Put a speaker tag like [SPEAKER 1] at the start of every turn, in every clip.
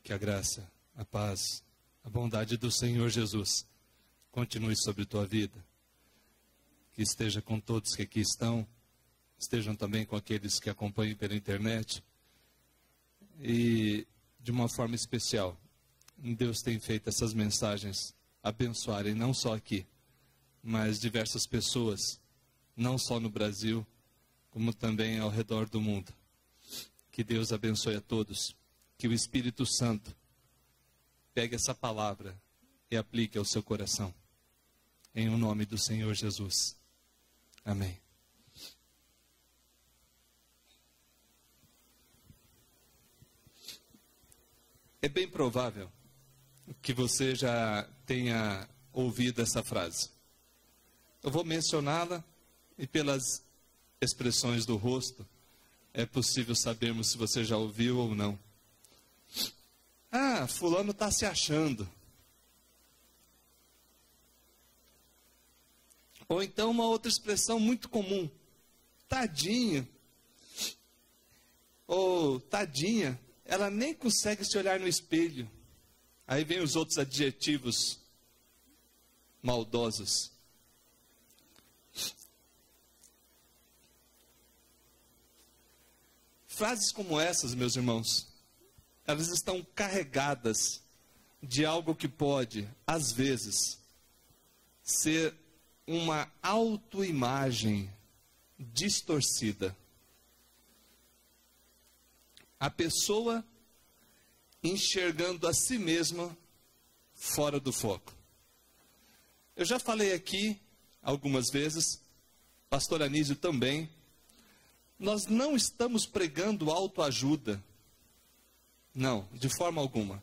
[SPEAKER 1] Que a graça, a paz, a bondade do Senhor Jesus continue sobre tua vida. Que esteja com todos que aqui estão, estejam também com aqueles que acompanham pela internet. E de uma forma especial, Deus tem feito essas mensagens abençoarem não só aqui, mas diversas pessoas, não só no Brasil, como também ao redor do mundo. Que Deus abençoe a todos. Que o Espírito Santo pegue essa palavra e aplique ao seu coração. Em o nome do Senhor Jesus. Amém. É bem provável que você já tenha ouvido essa frase. Eu vou mencioná-la e pelas expressões do rosto é possível sabermos se você já ouviu ou não. Ah, fulano está se achando. Ou então uma outra expressão muito comum. Tadinho. Ou tadinha, ela nem consegue se olhar no espelho. Aí vem os outros adjetivos maldosos. Frases como essas, meus irmãos, elas estão carregadas de algo que pode, às vezes, ser uma autoimagem distorcida. A pessoa enxergando a si mesma fora do foco. Eu já falei aqui algumas vezes, pastor Anísio também, nós não estamos pregando autoajuda. Não, de forma alguma.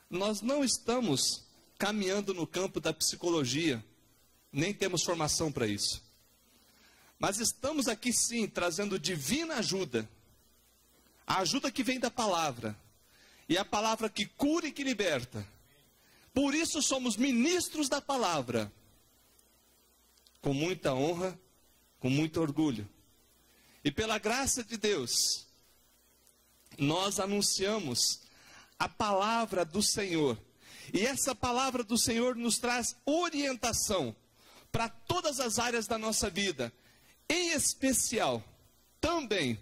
[SPEAKER 1] Nós não estamos caminhando no campo da psicologia, nem temos formação para isso. Mas estamos aqui sim, trazendo divina ajuda. A ajuda que vem da palavra. E a palavra que cura e que liberta. Por isso somos ministros da palavra. Com muita honra, com muito orgulho. E pela graça de Deus, nós anunciamos a palavra do Senhor. E essa palavra do Senhor nos traz orientação para todas as áreas da nossa vida. Em especial, também,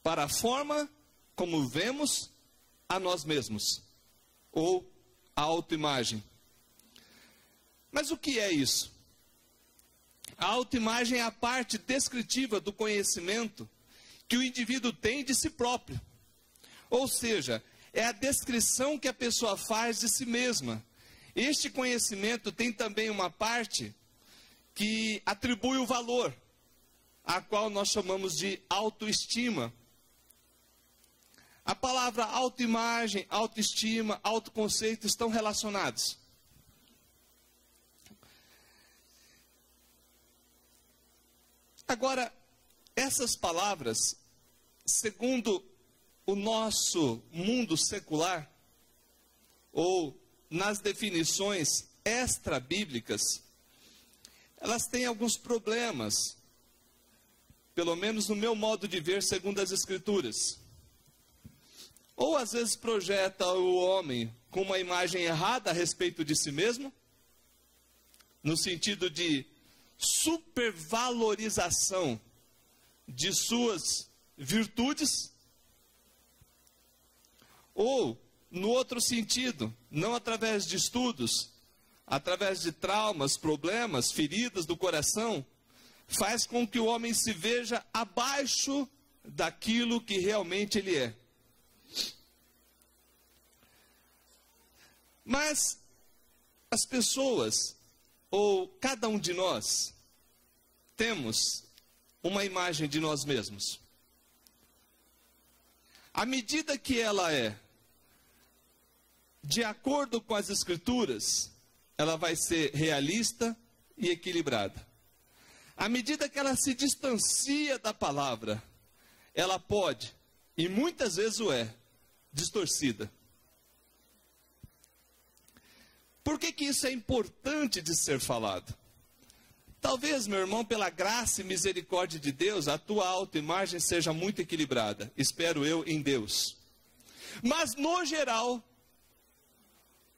[SPEAKER 1] para a forma como vemos a nós mesmos. Ou a autoimagem. Mas o que é isso? A autoimagem é a parte descritiva do conhecimento que o indivíduo tem de si próprio. Ou seja, é a descrição que a pessoa faz de si mesma. Este conhecimento tem também uma parte que atribui o valor, a qual nós chamamos de autoestima. A palavra autoimagem, autoestima, autoconceito estão relacionados. Agora, essas palavras, segundo o nosso mundo secular, ou nas definições extra-bíblicas, elas têm alguns problemas, pelo menos no meu modo de ver, segundo as Escrituras. Ou às vezes projeta o homem com uma imagem errada a respeito de si mesmo, no sentido de supervalorização de suas virtudes, ou no outro sentido, não através de estudos, através de traumas, problemas, feridas do coração, faz com que o homem se veja abaixo daquilo que realmente ele é. Mas as pessoas, ou cada um de nós, temos uma imagem de nós mesmos. À medida que ela é de acordo com as Escrituras, ela vai ser realista e equilibrada. À medida que ela se distancia da palavra, ela pode, e muitas vezes o é, distorcida. Por que isso é importante de ser falado? Talvez, meu irmão, pela graça e misericórdia de Deus, a tua autoimagem seja muito equilibrada. Espero eu em Deus. Mas, no geral,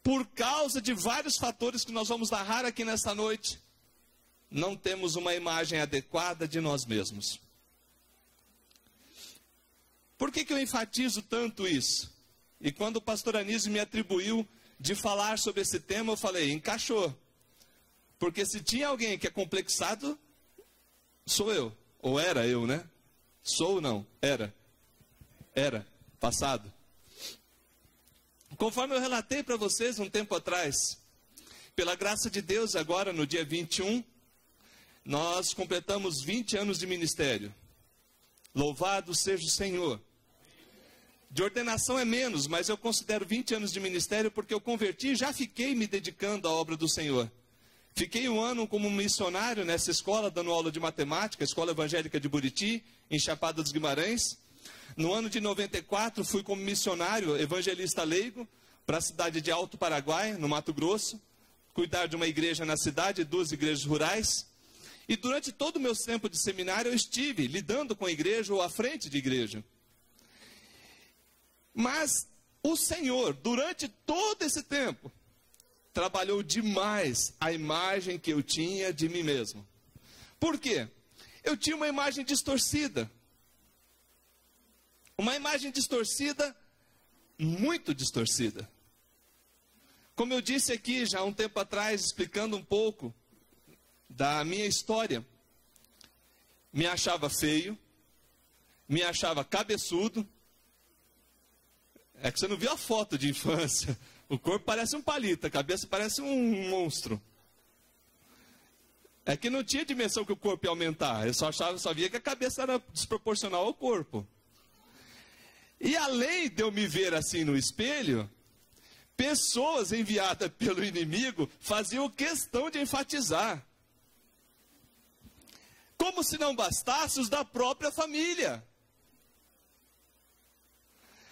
[SPEAKER 1] por causa de vários fatores que nós vamos narrar aqui nesta noite, não temos uma imagem adequada de nós mesmos. Por que eu enfatizo tanto isso? E quando o pastor Anísio me atribuiu de falar sobre esse tema, eu falei, encaixou. Porque se tinha alguém que é complexado, sou eu. Ou era eu, né? Sou ou não? Era. Era. Passado. Conforme eu relatei para vocês um tempo atrás, pela graça de Deus, agora no dia 21, nós completamos 20 anos de ministério. Louvado seja o Senhor. De ordenação é menos, mas eu considero 20 anos de ministério porque eu converti e já fiquei me dedicando à obra do Senhor. Fiquei um ano como missionário nessa escola, dando aula de matemática, Escola Evangélica de Buriti, em Chapada dos Guimarães. No ano de 94, fui como missionário, evangelista leigo, para a cidade de Alto Paraguai, no Mato Grosso, cuidar de uma igreja na cidade, 2 igrejas rurais. E durante todo o meu tempo de seminário, eu estive lidando com a igreja ou à frente de igreja. Mas o Senhor, durante todo esse tempo, trabalhou demais a imagem que eu tinha de mim mesmo. Por quê? Eu tinha uma imagem distorcida. Uma imagem distorcida, muito distorcida. Como eu disse aqui já há um tempo atrás, explicando um pouco da minha história, me achava feio, me achava cabeçudo. É que você não viu a foto de infância. O corpo parece um palito, a cabeça parece um monstro. É que não tinha dimensão que o corpo ia aumentar. Eu só via que a cabeça era desproporcional ao corpo. E além de eu me ver assim no espelho, pessoas enviadas pelo inimigo faziam questão de enfatizar. Como se não bastasse os da própria família.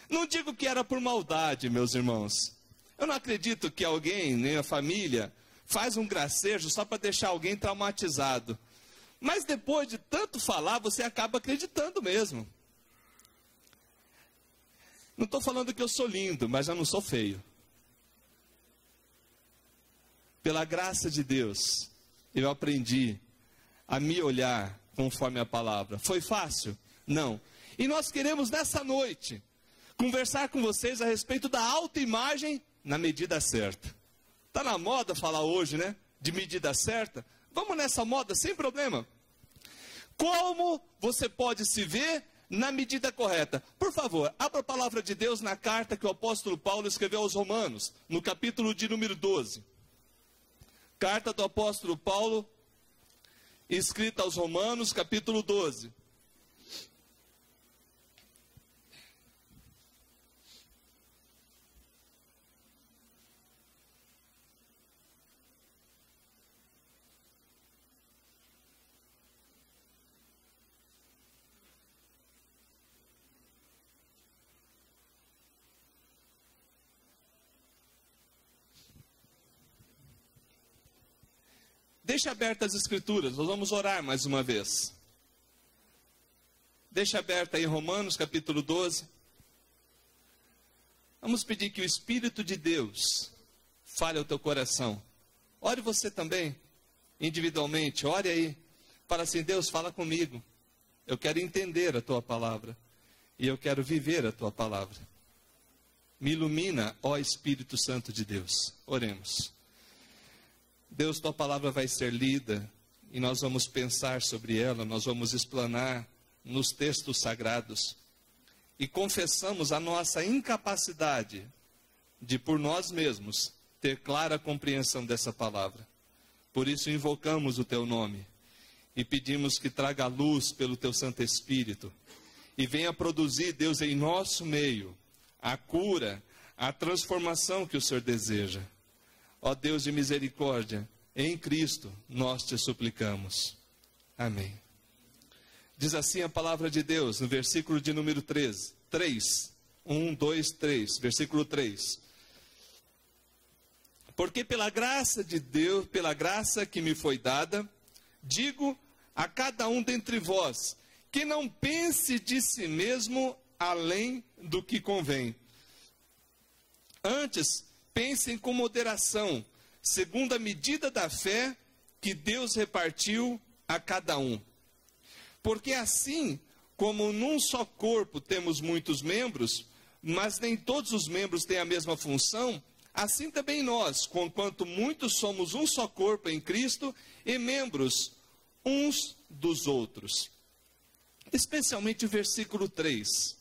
[SPEAKER 1] Não digo que era por maldade, meus irmãos. Eu não acredito que alguém, nem a família, faz um gracejo só para deixar alguém traumatizado. Mas depois de tanto falar, você acaba acreditando mesmo. Não estou falando que eu sou lindo, mas eu não sou feio. Pela graça de Deus, eu aprendi a me olhar conforme a palavra. Foi fácil? Não. E nós queremos nessa noite conversar com vocês a respeito da autoimagem na medida certa. Está na moda falar hoje, né? De medida certa. Vamos nessa moda sem problema. Como você pode se ver na medida correta? Por favor, abra a palavra de Deus na carta que o apóstolo Paulo escreveu aos Romanos, no capítulo de número 12. Carta do apóstolo Paulo, escrita aos Romanos, capítulo 12. Deixe abertas as escrituras, nós vamos orar mais uma vez. Deixe aberta aí Romanos capítulo 12. Vamos pedir que o Espírito de Deus fale ao teu coração. Ore você também, individualmente, ore aí. Fala assim, Deus, fala comigo. Eu quero entender a tua palavra. E eu quero viver a tua palavra. Me ilumina, ó Espírito Santo de Deus. Oremos. Deus, tua palavra vai ser lida e nós vamos pensar sobre ela, nós vamos explanar nos textos sagrados e confessamos a nossa incapacidade de, por nós mesmos, ter clara compreensão dessa palavra. Por isso invocamos o teu nome e pedimos que traga luz pelo teu Santo Espírito e venha produzir, Deus, em nosso meio a cura, a transformação que o Senhor deseja. Ó Deus de misericórdia, em Cristo nós te suplicamos. Amém. Diz assim a palavra de Deus no versículo de número 3. 1, 2, 3, versículo 3. Porque pela graça de Deus, pela graça que me foi dada, digo a cada um dentre vós, que não pense de si mesmo além do que convém, Antes, pensem com moderação, segundo a medida da fé que Deus repartiu a cada um. Porque assim como num só corpo temos muitos membros, mas nem todos os membros têm a mesma função, assim também nós, conquanto muitos somos um só corpo em Cristo e membros uns dos outros. Especialmente o versículo 3.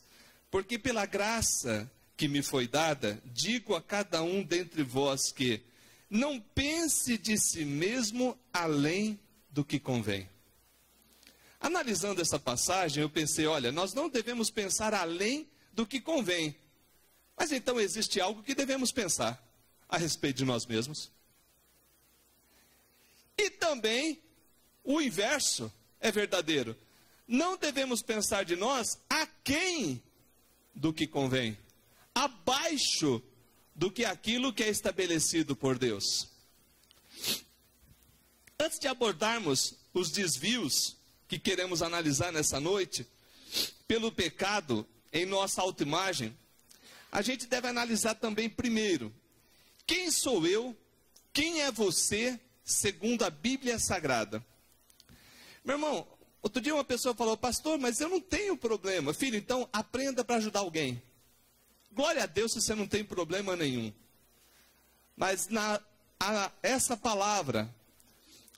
[SPEAKER 1] Porque pela graça que me foi dada, digo a cada um dentre vós que não pense de si mesmo além do que convém. Analisando essa passagem, eu pensei, olha, nós não devemos pensar além do que convém. Mas então existe algo que devemos pensar a respeito de nós mesmos. E também o inverso é verdadeiro. Não devemos pensar de nós aquém do que convém, abaixo do que aquilo que é estabelecido por Deus. Antes de abordarmos os desvios que queremos analisar nessa noite, pelo pecado em nossa autoimagem, a gente deve analisar também primeiro, quem sou eu, quem é você, segundo a Bíblia Sagrada. Meu irmão, outro dia uma pessoa falou, pastor, mas eu não tenho problema. Filho, então aprenda para ajudar alguém. Glória a Deus se você não tem problema nenhum. Mas essa palavra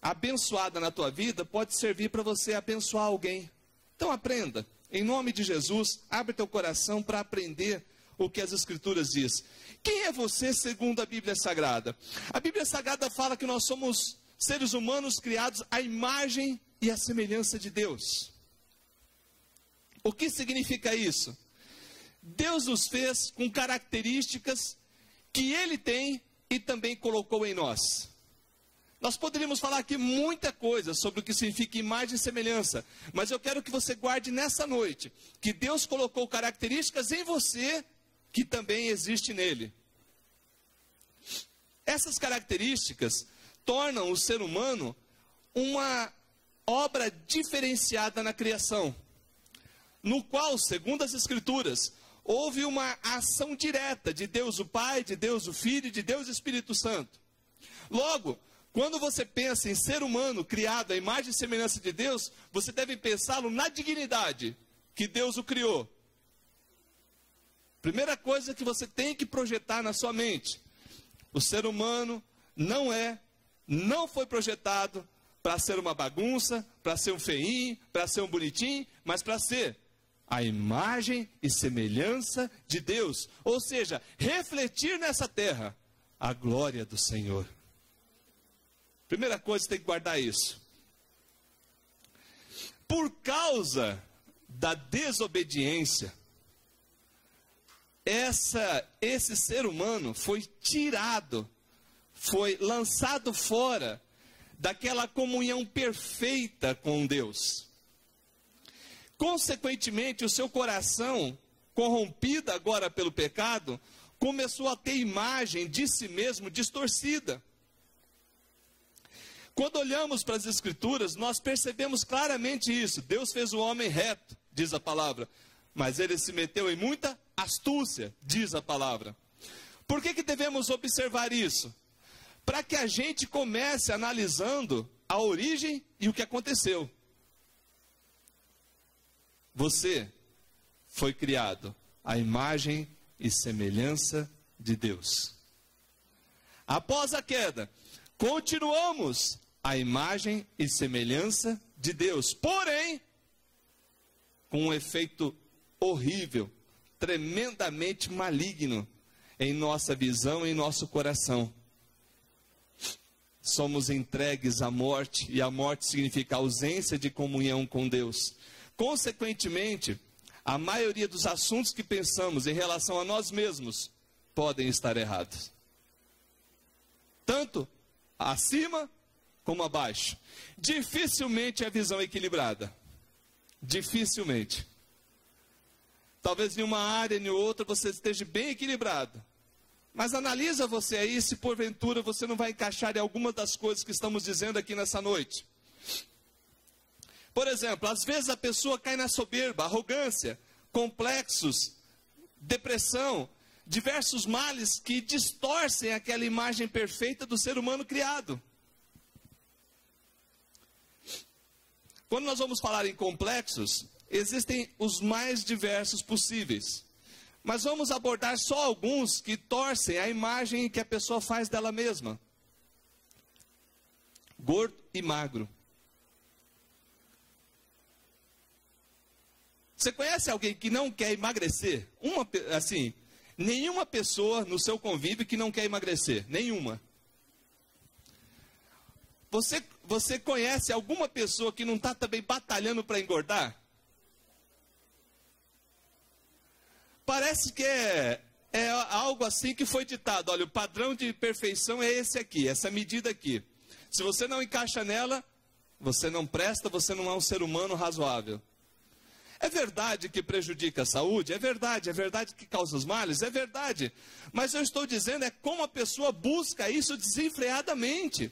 [SPEAKER 1] abençoada na tua vida pode servir para você abençoar alguém. Então aprenda, em nome de Jesus, abre teu coração para aprender o que as Escrituras diz. Quem é você segundo a Bíblia Sagrada? A Bíblia Sagrada fala que nós somos seres humanos criados à imagem e à semelhança de Deus. O que significa isso? Deus nos fez com características que Ele tem e também colocou em nós. Nós poderíamos falar aqui muita coisa sobre o que significa imagem e semelhança, mas eu quero que você guarde nessa noite, que Deus colocou características em você, que também existe nele. Essas características tornam o ser humano uma obra diferenciada na criação, no qual, segundo as Escrituras, houve uma ação direta de Deus o Pai, de Deus o Filho e de Deus o Espírito Santo. Logo, quando você pensa em ser humano criado à imagem e semelhança de Deus, você deve pensá-lo na dignidade que Deus o criou. Primeira coisa que você tem que projetar na sua mente: o ser humano não foi projetado para ser uma bagunça, para ser um feinho, para ser um bonitinho, mas para ser a imagem e semelhança de Deus. Ou seja, refletir nessa terra a glória do Senhor. Primeira coisa, você tem que guardar isso. Por causa da desobediência, esse ser humano foi tirado, foi lançado fora daquela comunhão perfeita com Deus. Consequentemente, o seu coração, corrompido agora pelo pecado, começou a ter imagem de si mesmo distorcida. Quando olhamos para as Escrituras, nós percebemos claramente isso. Deus fez o homem reto, diz a palavra, mas ele se meteu em muita astúcia, diz a palavra. Por que devemos observar isso? Para que a gente comece analisando a origem e o que aconteceu. Você foi criado à imagem e semelhança de Deus. Após a queda, continuamos à imagem e semelhança de Deus, porém, com um efeito horrível, tremendamente maligno em nossa visão e em nosso coração. Somos entregues à morte, e a morte significa ausência de comunhão com Deus. Consequentemente, a maioria dos assuntos que pensamos em relação a nós mesmos podem estar errados. Tanto acima como abaixo. Dificilmente é a visão equilibrada. Dificilmente. Talvez em uma área, em outra, você esteja bem equilibrado. Mas analisa você aí se porventura você não vai encaixar em alguma das coisas que estamos dizendo aqui nessa noite. Por exemplo, às vezes a pessoa cai na soberba, arrogância, complexos, depressão, diversos males que distorcem aquela imagem perfeita do ser humano criado. Quando nós vamos falar em complexos, existem os mais diversos possíveis. Mas vamos abordar só alguns que torcem a imagem que a pessoa faz dela mesma. Gordo e magro. Você conhece alguém que não quer emagrecer? Nenhuma pessoa no seu convívio que não quer emagrecer. Nenhuma. Você conhece alguma pessoa que não está também batalhando para engordar? Parece que é algo assim que foi ditado. Olha, o padrão de perfeição é esse aqui, essa medida aqui. Se você não encaixa nela, você não presta, você não é um ser humano razoável. É verdade que prejudica a saúde? É verdade que causa os males? É verdade. Mas eu estou dizendo como a pessoa busca isso desenfreadamente.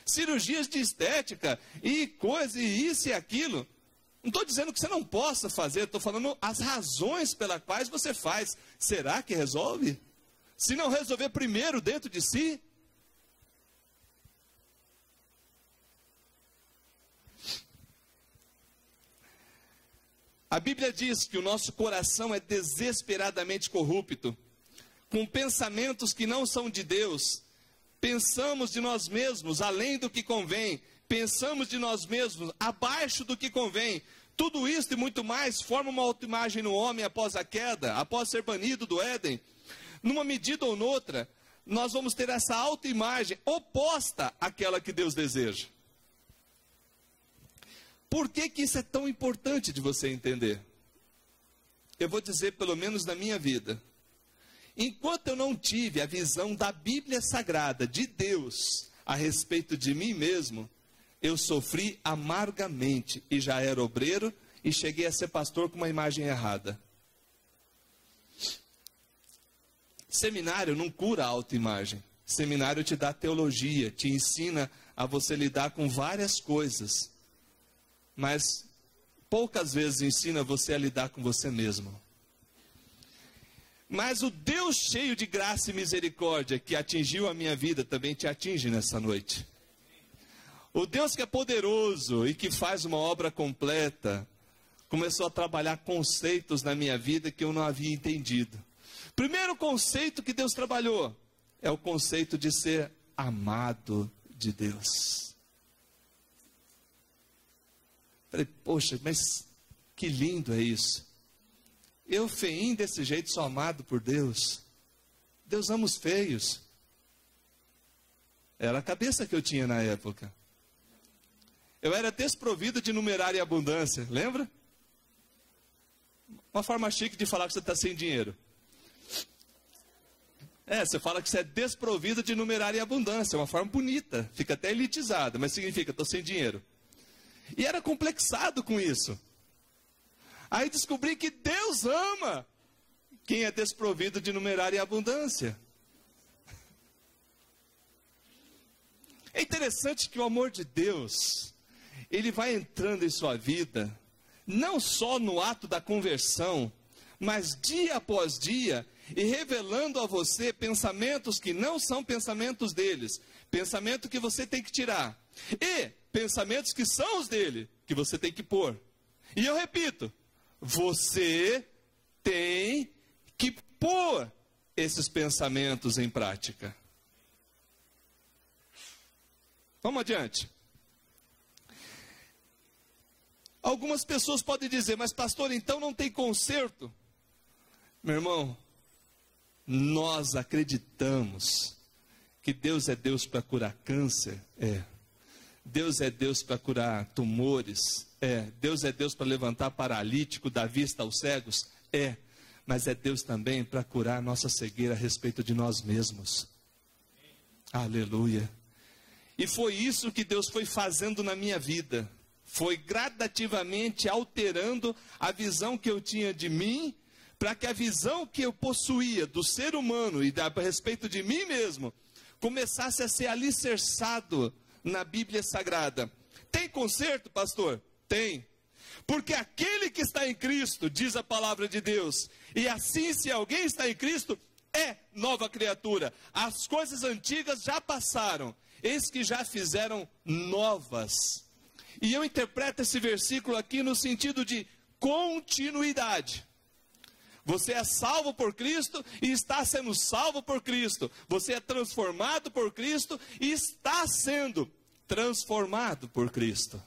[SPEAKER 1] Cirurgias de estética e coisa, e isso e aquilo. Não estou dizendo que você não possa fazer, estou falando as razões pelas quais você faz. Será que resolve? Se não resolver primeiro dentro de si? A Bíblia diz que o nosso coração é desesperadamente corrupto, com pensamentos que não são de Deus. Pensamos de nós mesmos além do que convém, pensamos de nós mesmos abaixo do que convém. Tudo isso e muito mais forma uma autoimagem no homem após a queda, após ser banido do Éden. Numa medida ou noutra, nós vamos ter essa autoimagem oposta àquela que Deus deseja. Por que isso é tão importante de você entender? Eu vou dizer, pelo menos na minha vida. Enquanto eu não tive a visão da Bíblia Sagrada, de Deus, a respeito de mim mesmo, eu sofri amargamente e já era obreiro e cheguei a ser pastor com uma imagem errada. Seminário não cura a autoimagem. Seminário te dá teologia, te ensina a você lidar com várias coisas. Mas poucas vezes ensina você a lidar com você mesmo. Mas o Deus cheio de graça e misericórdia que atingiu a minha vida também te atinge nessa noite. O Deus que é poderoso e que faz uma obra completa, começou a trabalhar conceitos na minha vida que eu não havia entendido. Primeiro conceito que Deus trabalhou é o conceito de ser amado de Deus. Falei, poxa, mas que lindo é isso. Eu, feinho desse jeito, sou amado por Deus. Deus ama os feios. Era a cabeça que eu tinha na época. Eu era desprovido de numerária e abundância, lembra? Uma forma chique de falar que você está sem dinheiro. Você fala que você é desprovido de numerária e abundância. É uma forma bonita, fica até elitizada, mas significa, estou sem dinheiro. E era complexado com isso. Aí descobri que Deus ama quem é desprovido de numerária e abundância. É interessante que o amor de Deus, ele vai entrando em sua vida, não só no ato da conversão, mas dia após dia, e revelando a você pensamentos que não são pensamentos deles, pensamento que você tem que tirar, e pensamentos que são os dele, que você tem que pôr. E eu repito, você tem que pôr esses pensamentos em prática. Vamos adiante. Algumas pessoas podem dizer, mas pastor, então não tem conserto? Meu irmão, nós acreditamos que Deus é Deus para curar câncer? Deus é Deus para curar tumores? Deus é Deus para levantar paralítico, dar vista aos cegos? Mas é Deus também para curar a nossa cegueira a respeito de nós mesmos. Aleluia. E foi isso que Deus foi fazendo na minha vida. Foi gradativamente alterando a visão que eu tinha de mim, para que a visão que eu possuía do ser humano e a respeito de mim mesmo, começasse a ser alicerçado na Bíblia Sagrada. Tem conserto, pastor? Tem. Porque aquele que está em Cristo, diz a palavra de Deus, e assim se alguém está em Cristo, é nova criatura. As coisas antigas já passaram, eis que já fizeram novas. E eu interpreto esse versículo aqui no sentido de continuidade. Você é salvo por Cristo e está sendo salvo por Cristo. Você é transformado por Cristo e está sendo transformado por Cristo.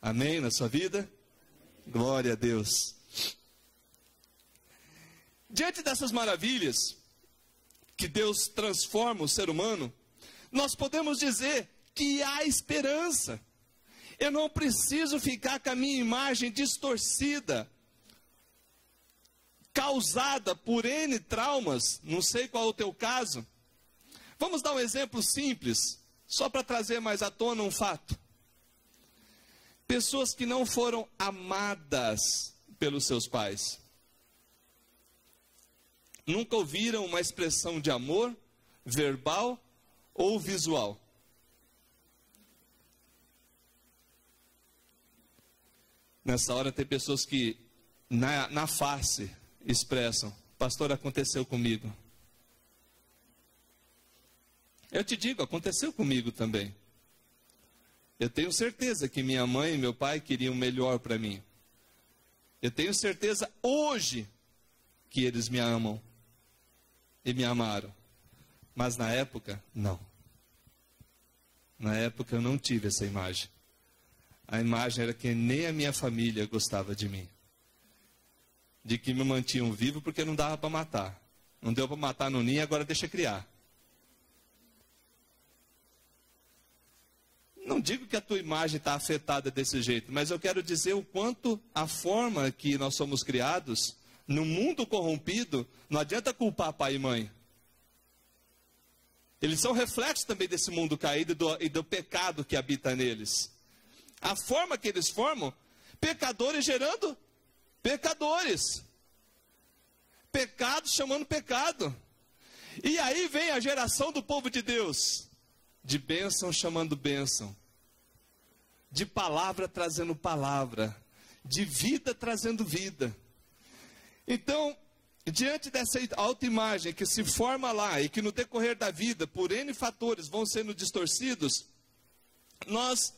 [SPEAKER 1] Amém na sua vida? Glória a Deus. Diante dessas maravilhas que Deus transforma o ser humano, nós podemos dizer que há esperança. Eu não preciso ficar com a minha imagem distorcida, causada por N traumas, não sei qual é o teu caso. Vamos dar um exemplo simples, só para trazer mais à tona um fato. Pessoas que não foram amadas pelos seus pais. Nunca ouviram uma expressão de amor, verbal ou visual. Nessa hora tem pessoas que na face expressam: pastor, aconteceu comigo. Eu te digo, aconteceu comigo também. Eu tenho certeza que minha mãe e meu pai queriam o melhor para mim. Eu tenho certeza hoje que eles me amam e me amaram. Mas na época, não. Na época eu não tive essa imagem. A imagem era que nem a minha família gostava de mim. De que me mantinham vivo porque não dava para matar. Não deu para matar no ninho, agora deixa criar. Não digo que a tua imagem está afetada desse jeito, mas eu quero dizer o quanto a forma que nós somos criados, no mundo corrompido, não adianta culpar pai e mãe. Eles são reflexos também desse mundo caído e do pecado que habita neles. A forma que eles formam, pecadores gerando pecadores. Pecado chamando pecado. E aí vem a geração do povo de Deus. De bênção chamando bênção. De palavra trazendo palavra. De vida trazendo vida. Então, diante dessa autoimagem que se forma lá e que no decorrer da vida, por N fatores, vão sendo distorcidos, nós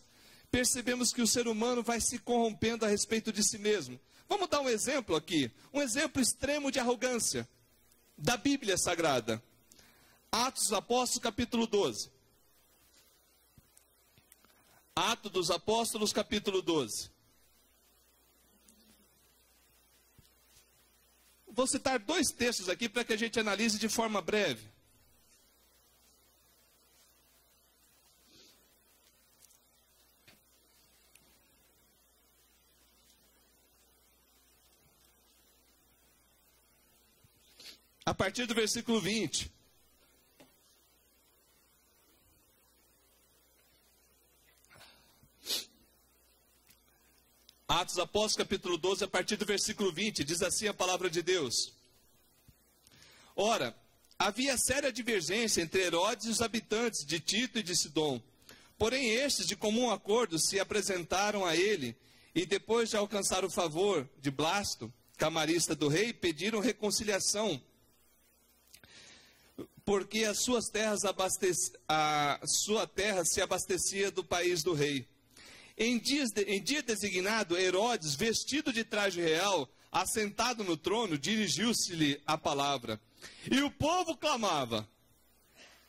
[SPEAKER 1] percebemos que o ser humano vai se corrompendo a respeito de si mesmo. Vamos dar um exemplo aqui, um exemplo extremo de arrogância da Bíblia Sagrada. Atos dos Apóstolos, capítulo 12. Atos dos Apóstolos, capítulo 12. Vou citar 2 textos aqui para que a gente analise de forma breve. A partir do versículo 20. Atos Apóstolos, capítulo 12, a partir do versículo 20, diz assim a palavra de Deus. Ora, havia séria divergência entre Herodes e os habitantes de Tito e de Sidom. Porém, estes, de comum acordo, se apresentaram a ele, e depois de alcançar o favor de Blasto, camarista do rei, pediram reconciliação, porque a sua terra se abastecia do país do rei. Em dia designado, Herodes, vestido de traje real, assentado no trono, dirigiu-se-lhe a palavra. E o povo clamava: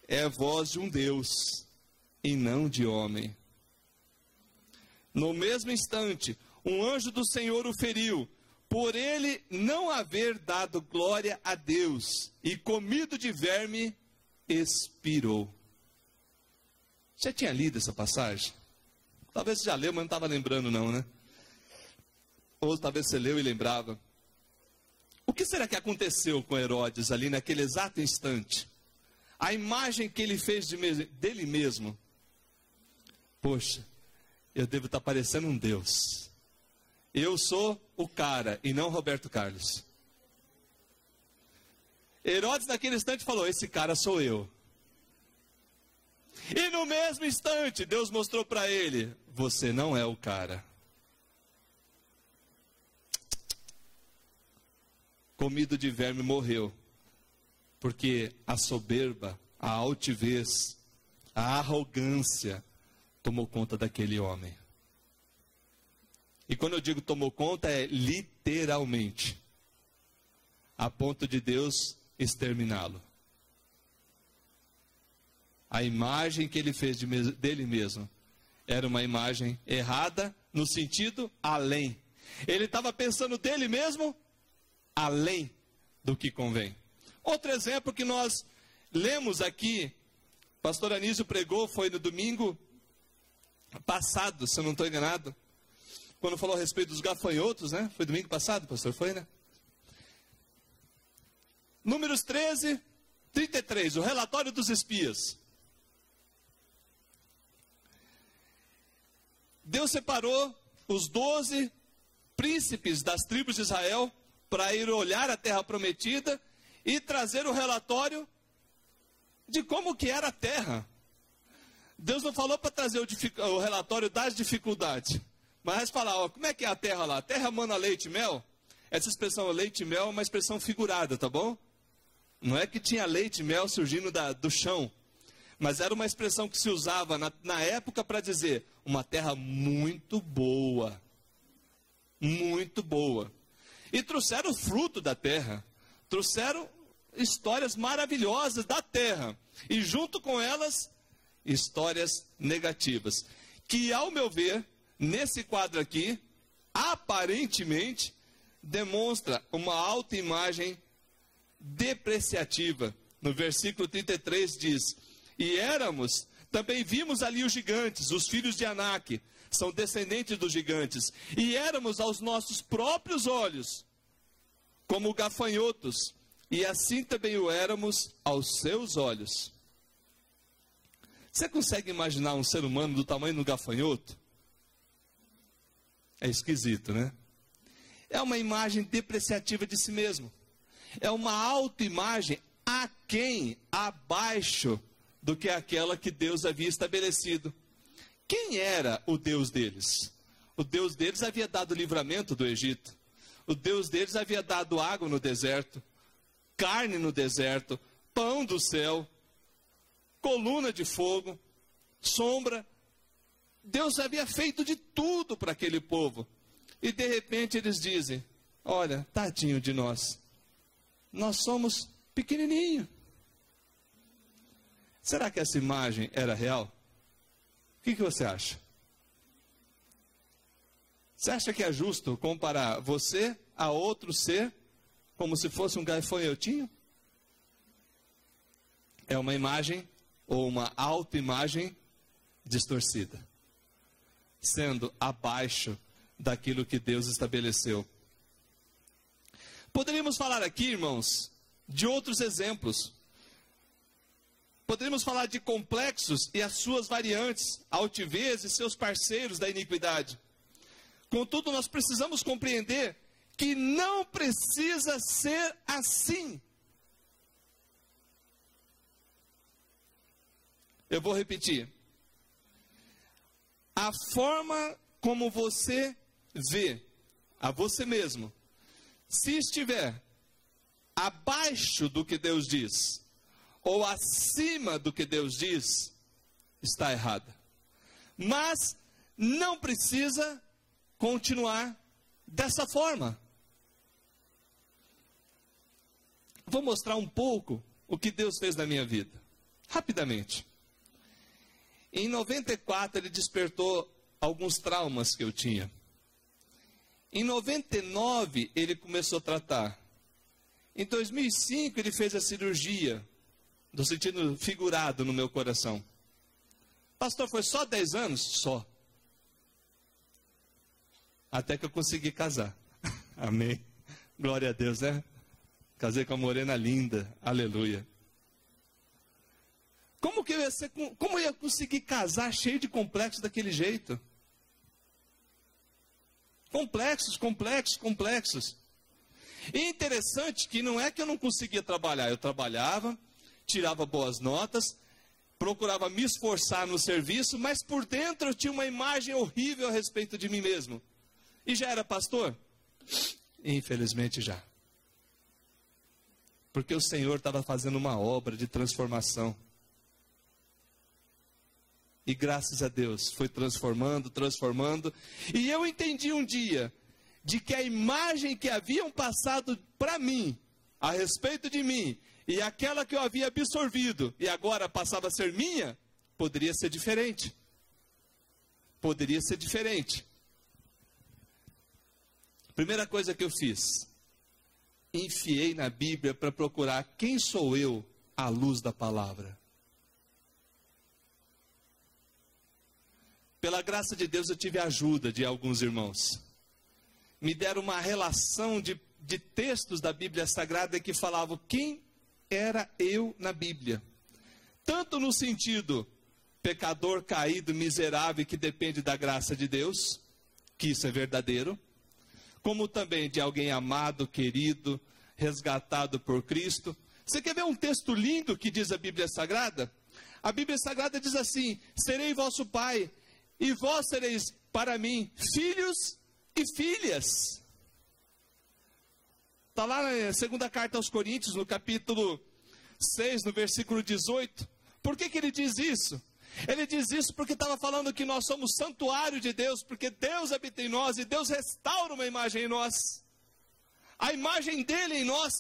[SPEAKER 1] é voz de um Deus, e não de homem. No mesmo instante, um anjo do Senhor o feriu, por ele não haver dado glória a Deus, e comido de verme, expirou. Já tinha lido essa passagem? Talvez você já leu, mas não estava lembrando não, né? Ou talvez você leu e lembrava. O que será que aconteceu com Herodes ali naquele exato instante? A imagem que ele fez dele mesmo. Poxa, eu devo estar parecendo um Deus. Eu sou o cara e não Roberto Carlos. Herodes naquele instante falou: esse cara sou eu. E no mesmo instante, Deus mostrou para ele: você não é o cara. comido de verme, morreu. Porque a soberba, a altivez, a arrogância tomou conta daquele homem. E quando eu digo tomou conta, é literalmente, a ponto de Deus exterminá-lo. A imagem que ele fez dele mesmo era uma imagem errada, no sentido além. Ele estava pensando dele mesmo além do que convém. Outro exemplo que nós lemos aqui, pastor Anísio pregou, foi no domingo passado, se eu não estou enganado, quando falou a respeito dos gafanhotos, né? Foi domingo passado, pastor, foi, né? Números 13, 33, o relatório dos espias. Deus separou os 12 príncipes das tribos de Israel para ir olhar a terra prometida e trazer o relatório de como que era a terra. Deus não falou para trazer o relatório das dificuldades, mas falar, ó, como é que é a terra lá? A terra mana leite e mel? Essa expressão leite e mel é uma expressão figurada, tá bom? Não é que tinha leite e mel surgindo do chão, mas era uma expressão que se usava na época para dizer uma terra muito boa. Muito boa. E trouxeram o fruto da terra. Trouxeram histórias maravilhosas da terra. E junto com elas, histórias negativas. Que, ao meu ver, nesse quadro aqui, aparentemente, demonstra uma autoimagem depreciativa. No versículo 33 diz: e éramos, também vimos ali os gigantes, os filhos de Anak, são descendentes dos gigantes, e éramos aos nossos próprios olhos como gafanhotos, e assim também o éramos aos seus olhos. Você consegue imaginar um ser humano do tamanho do gafanhoto? É esquisito, né? É uma imagem depreciativa de si mesmo. É uma autoimagem aquém, abaixo do que aquela que Deus havia estabelecido. Quem era o Deus deles? O Deus deles havia dado livramento do Egito. O Deus deles havia dado água no deserto, carne no deserto, pão do céu, coluna de fogo, sombra. Deus havia feito de tudo para aquele povo. E de repente eles dizem: olha, tadinho de nós. Nós somos pequenininho. Será que essa imagem era real? O que você acha? Você acha que é justo comparar você a outro ser como se fosse um gafanhotinho? É uma imagem ou uma autoimagem distorcida, sendo abaixo daquilo que Deus estabeleceu. Poderíamos falar aqui, irmãos, de outros exemplos. Poderíamos falar de complexos e as suas variantes, altivez e seus parceiros da iniquidade. Contudo, nós precisamos compreender que não precisa ser assim. Eu vou repetir. A forma como você vê a você mesmo, se estiver abaixo do que Deus diz, ou acima do que Deus diz, está errada. Mas não precisa continuar dessa forma. Vou mostrar um pouco o que Deus fez na minha vida, rapidamente. Em 94 ele despertou alguns traumas que eu tinha. Em 99 ele começou a tratar. Em 2005 ele fez a cirurgia, no sentido figurado no meu coração. Pastor, foi só 10 anos? Só. Até que eu consegui casar. Amém. Glória a Deus, né? Casei com uma morena linda. Aleluia. Como eu ia conseguir casar cheio de complexos daquele jeito? Complexos, complexos, complexos. E interessante que não é que eu não conseguia trabalhar. Eu trabalhava, tirava boas notas, procurava me esforçar no serviço, mas por dentro eu tinha uma imagem horrível a respeito de mim mesmo. E já era pastor? Infelizmente já. Porque o Senhor estava fazendo uma obra de transformação. E graças a Deus, foi transformando. E eu entendi um dia, de que a imagem que haviam passado para mim, a respeito de mim, e aquela que eu havia absorvido, e agora passava a ser minha, poderia ser diferente. Poderia ser diferente. Primeira coisa que eu fiz, enfiei na Bíblia para procurar quem sou eu à luz da palavra. Pela graça de Deus eu tive a ajuda de alguns irmãos. Me deram uma relação de textos da Bíblia Sagrada que falavam quem era eu na Bíblia. Tanto no sentido pecador, caído, miserável, que depende da graça de Deus, que isso é verdadeiro, como também de alguém amado, querido, resgatado por Cristo. Você quer ver um texto lindo que diz a Bíblia Sagrada? A Bíblia Sagrada diz assim: serei vosso pai, e vós sereis para mim filhos e filhas. Está lá na segunda carta aos Coríntios, no capítulo 6, no versículo 18. Por que ele diz isso? Ele diz isso porque estava falando que nós somos santuário de Deus, porque Deus habita em nós e Deus restaura uma imagem em nós. A imagem dele em nós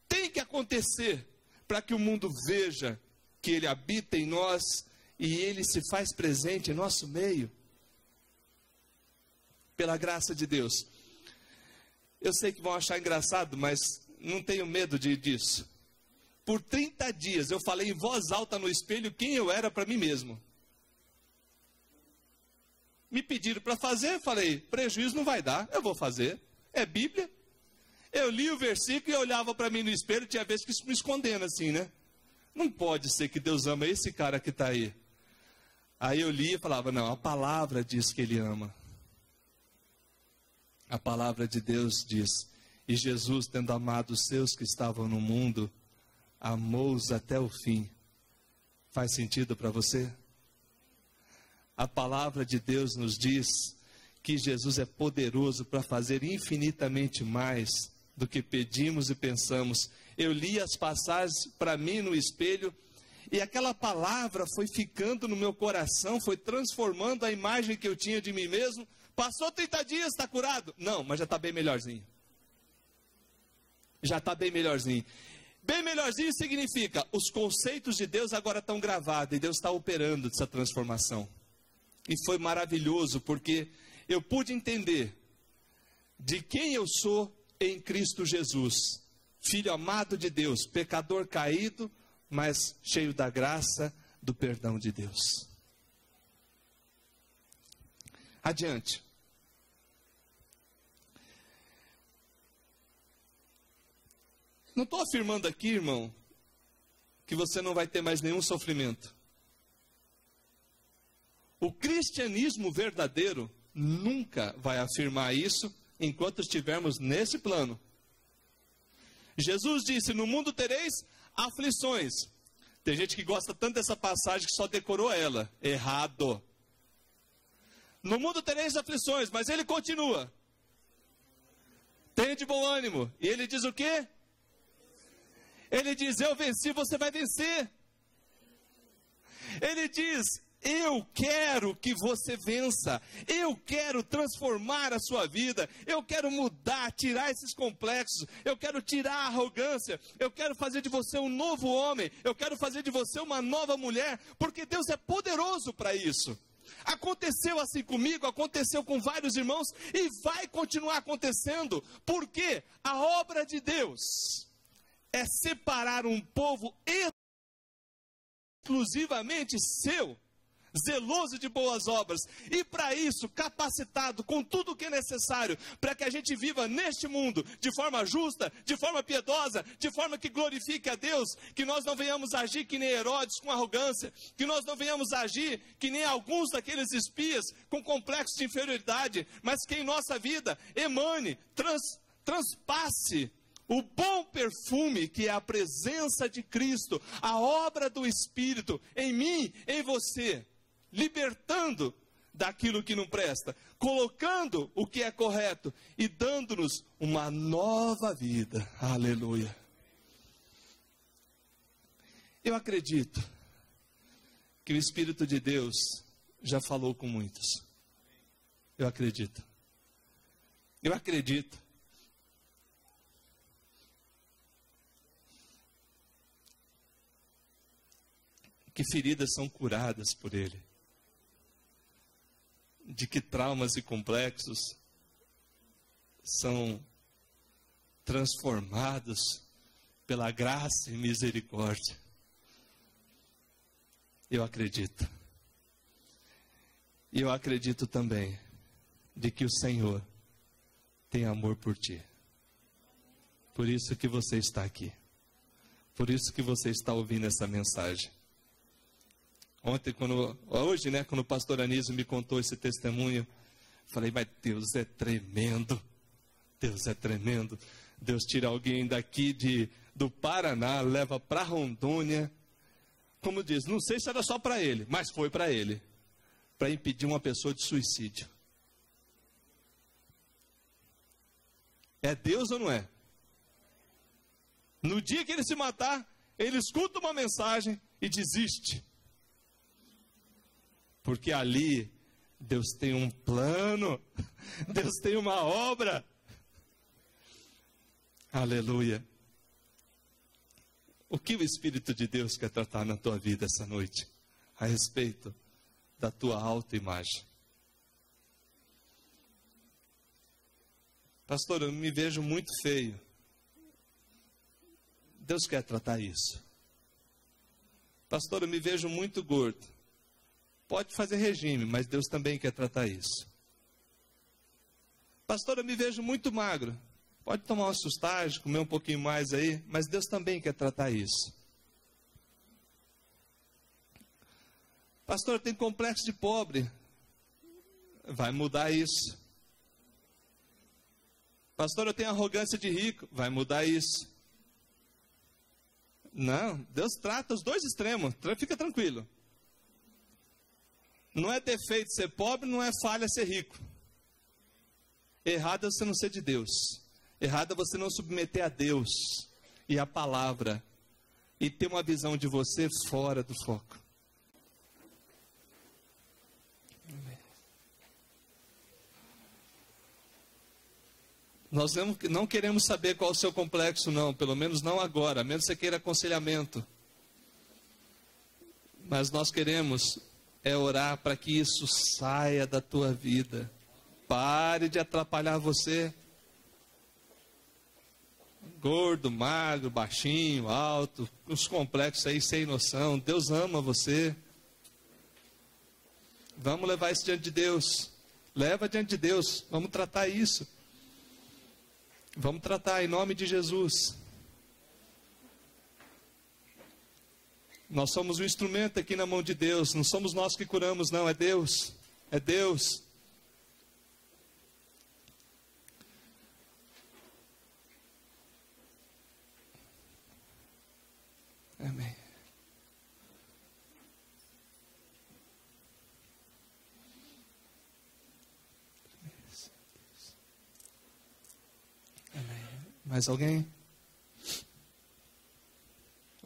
[SPEAKER 1] tem que acontecer para que o mundo veja que ele habita em nós e ele se faz presente em nosso meio. Pela graça de Deus. Eu sei que vão achar engraçado, mas não tenho medo disso. Por 30 dias eu falei em voz alta no espelho quem eu era para mim mesmo. Me pediram para fazer, falei, prejuízo não vai dar, eu vou fazer. É Bíblia. Eu li o versículo e olhava para mim no espelho, tinha vezes que isso me escondendo assim, né? Não pode ser que Deus ama esse cara que está aí. Aí eu lia e falava, não, a palavra diz que ele ama. A palavra de Deus diz, e Jesus, tendo amado os seus que estavam no mundo, amou-os até o fim. Faz sentido para você? A palavra de Deus nos diz que Jesus é poderoso para fazer infinitamente mais do que pedimos e pensamos. Eu li as passagens para mim no espelho, e aquela palavra foi ficando no meu coração, foi transformando a imagem que eu tinha de mim mesmo. Passou 30 dias, está curado? Não, mas já está bem melhorzinho. Já está bem melhorzinho. Bem melhorzinho significa, os conceitos de Deus agora estão gravados, e Deus está operando essa transformação. E foi maravilhoso, porque eu pude entender de quem eu sou em Cristo Jesus. Filho amado de Deus, pecador caído, mas cheio da graça, do perdão de Deus. Adiante. Não estou afirmando aqui, irmão, que você não vai ter mais nenhum sofrimento. O cristianismo verdadeiro nunca vai afirmar isso enquanto estivermos nesse plano. Jesus disse, no mundo tereis aflições. Tem gente que gosta tanto dessa passagem que só decorou ela. Errado. No mundo tereis aflições, mas ele continua. Tenha de bom ânimo. E ele diz o quê? Ele diz, eu venci, você vai vencer. Ele diz, eu quero que você vença. Eu quero transformar a sua vida. Eu quero mudar, tirar esses complexos. Eu quero tirar a arrogância. Eu quero fazer de você um novo homem. Eu quero fazer de você uma nova mulher. Porque Deus é poderoso para isso. Aconteceu assim comigo, aconteceu com vários irmãos e vai continuar acontecendo. Porque a obra de Deus é separar um povo exclusivamente seu, zeloso de boas obras, e para isso capacitado com tudo o que é necessário, para que a gente viva neste mundo de forma justa, de forma piedosa, de forma que glorifique a Deus, que nós não venhamos agir que nem Herodes com arrogância, que nós não venhamos agir que nem alguns daqueles espias com complexo de inferioridade, mas que em nossa vida emane, transpasse o bom perfume que é a presença de Cristo, a obra do Espírito em mim, em você, libertando daquilo que não presta, colocando o que é correto e dando-nos uma nova vida. Aleluia. Eu acredito que o Espírito de Deus já falou com muitos. Eu acredito. Eu acredito. Que feridas são curadas por Ele. De que traumas e complexos são transformados pela graça e misericórdia. Eu acredito. E eu acredito também de que o Senhor tem amor por ti. Por isso que você está aqui. Por isso que você está ouvindo essa mensagem. Hoje, quando o pastor Anísio me contou esse testemunho, falei, mas Deus é tremendo. Deus é tremendo. Deus tira alguém daqui do Paraná, leva para Rondônia. Como diz, não sei se era só para ele, mas foi para ele. Para impedir uma pessoa de suicídio. É Deus ou não é? No dia que ele se matar, ele escuta uma mensagem e desiste. Porque ali, Deus tem um plano, Deus tem uma obra. Aleluia. O que o Espírito de Deus quer tratar na tua vida essa noite? A respeito da tua autoimagem. Pastor, eu me vejo muito feio. Deus quer tratar isso. Pastor, eu me vejo muito gordo. Pode fazer regime, mas Deus também quer tratar isso. Pastor, eu me vejo muito magro. Pode tomar uma sustagem, comer um pouquinho mais aí, mas Deus também quer tratar isso. Pastor, eu tenho complexo de pobre. Vai mudar isso. Pastor, eu tenho arrogância de rico. Vai mudar isso. Não, Deus trata os dois extremos. Fica tranquilo. Não é defeito ser pobre, não é falha ser rico. Errado é você não ser de Deus. Errado é você não submeter a Deus e a palavra. E ter uma visão de você fora do foco. Nós não queremos saber qual é o seu complexo, não. Pelo menos não agora. A menos que você queira aconselhamento. Mas nós queremos orar para que isso saia da tua vida. Pare de atrapalhar você. Gordo, magro, baixinho, alto. Os complexos aí sem noção. Deus ama você. Vamos levar isso diante de Deus. Leva diante de Deus. Vamos tratar isso. Vamos tratar em nome de Jesus. Nós somos um instrumento aqui na mão de Deus. Não somos nós que curamos, não. É Deus. É Deus. Amém. Amém. Mais alguém?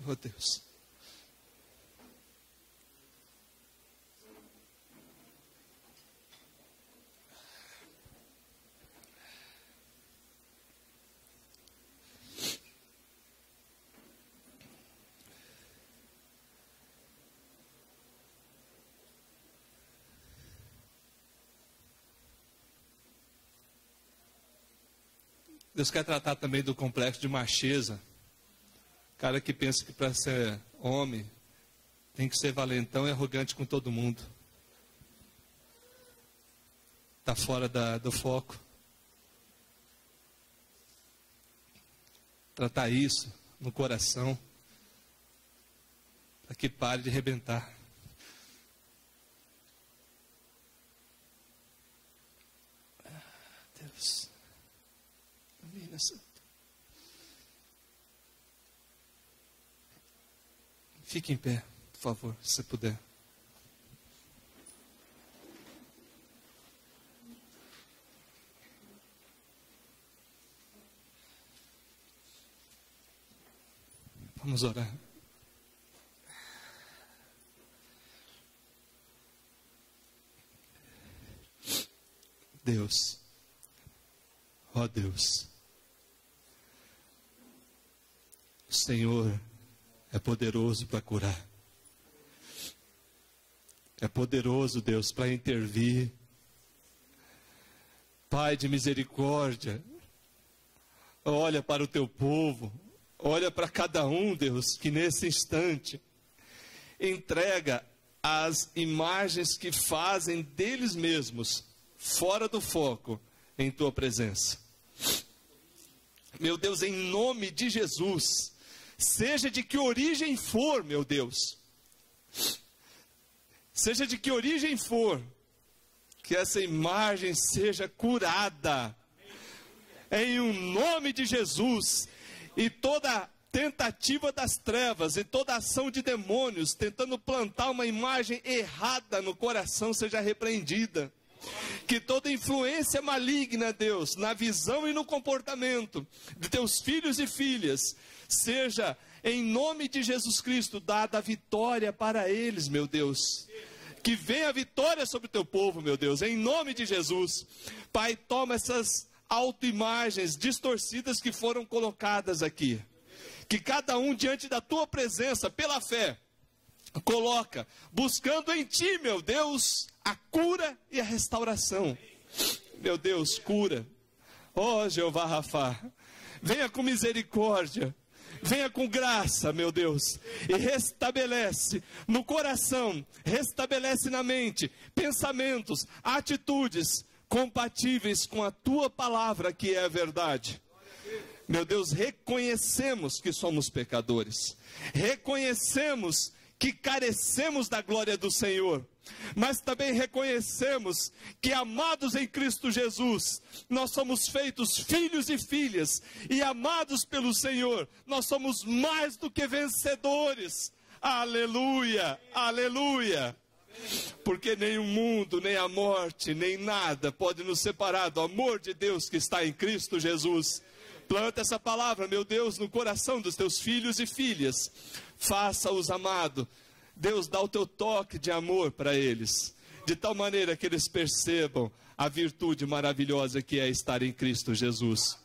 [SPEAKER 1] Oh, Deus. Deus quer tratar também do complexo de macheza. Cara que pensa que para ser homem tem que ser valentão e arrogante com todo mundo. Está fora do foco. Tratar isso no coração. Para que pare de arrebentar. Deus. Fique em pé, por favor, se você puder. Vamos orar. Deus, ó Deus, o Senhor é poderoso para curar. É poderoso, Deus, para intervir. Pai de misericórdia, olha para o teu povo, olha para cada um, Deus, que nesse instante entrega as imagens que fazem deles mesmos fora do foco em tua presença. Meu Deus, em nome de Jesus, seja de que origem for, meu Deus, seja de que origem for, que essa imagem seja curada, em um nome de Jesus, e toda tentativa das trevas, e toda ação de demônios, tentando plantar uma imagem errada no coração, seja repreendida. Que toda influência maligna, Deus, na visão e no comportamento de teus filhos e filhas, seja, em nome de Jesus Cristo, dada a vitória para eles, meu Deus. Que venha a vitória sobre o teu povo, meu Deus, em nome de Jesus. Pai, toma essas autoimagens distorcidas que foram colocadas aqui. Que cada um, diante da tua presença, pela fé, coloca, buscando em ti, meu Deus, a cura e a restauração. Meu Deus, cura. Ó Jeová Rafá, venha com misericórdia. Venha com graça, meu Deus, e restabelece no coração, restabelece na mente, pensamentos, atitudes compatíveis com a tua palavra, que é a verdade. Meu Deus, reconhecemos que somos pecadores, reconhecemos que carecemos da glória do Senhor, mas também reconhecemos que, amados em Cristo Jesus, nós somos feitos filhos e filhas, e amados pelo Senhor, nós somos mais do que vencedores. Aleluia, aleluia. Porque nem o mundo, nem a morte, nem nada pode nos separar do amor de Deus que está em Cristo Jesus. Planta essa palavra, meu Deus, no coração dos teus filhos e filhas. Faça-os amado. Deus, dá o teu toque de amor para eles, de tal maneira que eles percebam a virtude maravilhosa que é estar em Cristo Jesus.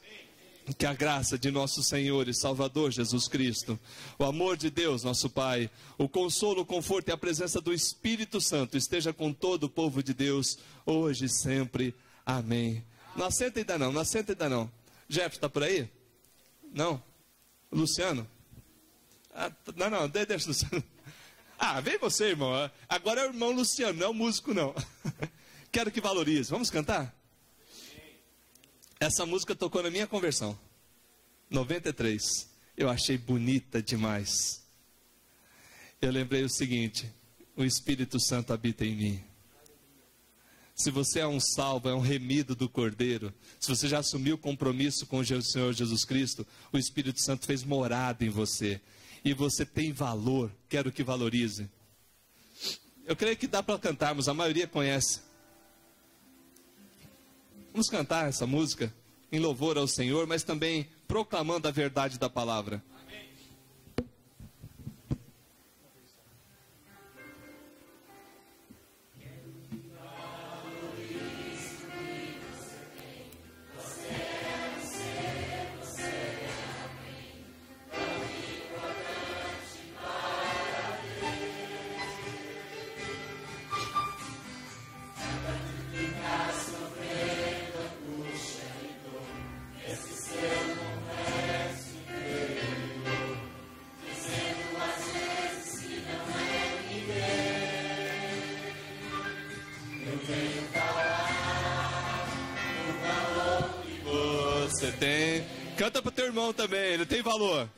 [SPEAKER 1] Que a graça de nosso Senhor e Salvador Jesus Cristo, o amor de Deus, nosso Pai, o consolo, o conforto e a presença do Espírito Santo esteja com todo o povo de Deus, hoje e sempre. Amém. Não assenta ainda não, não assenta ainda não. Jefferson está por aí? Não? Luciano? Não, deixa o Luciano. Ah, vem você, irmão. Agora é o irmão Luciano, não é o músico, não. Quero que valorize. Vamos cantar? Essa música tocou na minha conversão. 93. Eu achei bonita demais. Eu lembrei o seguinte: o Espírito Santo habita em mim. Se você é um salvo, é um remido do Cordeiro, se você já assumiu o compromisso com o Senhor Jesus Cristo, o Espírito Santo fez morada em você. E você tem valor, quero que valorize. Eu creio que dá para cantarmos, a maioria conhece. Vamos cantar essa música em louvor ao Senhor, mas também proclamando a verdade da palavra. Você tem. Canta pro teu irmão também, ele tem valor.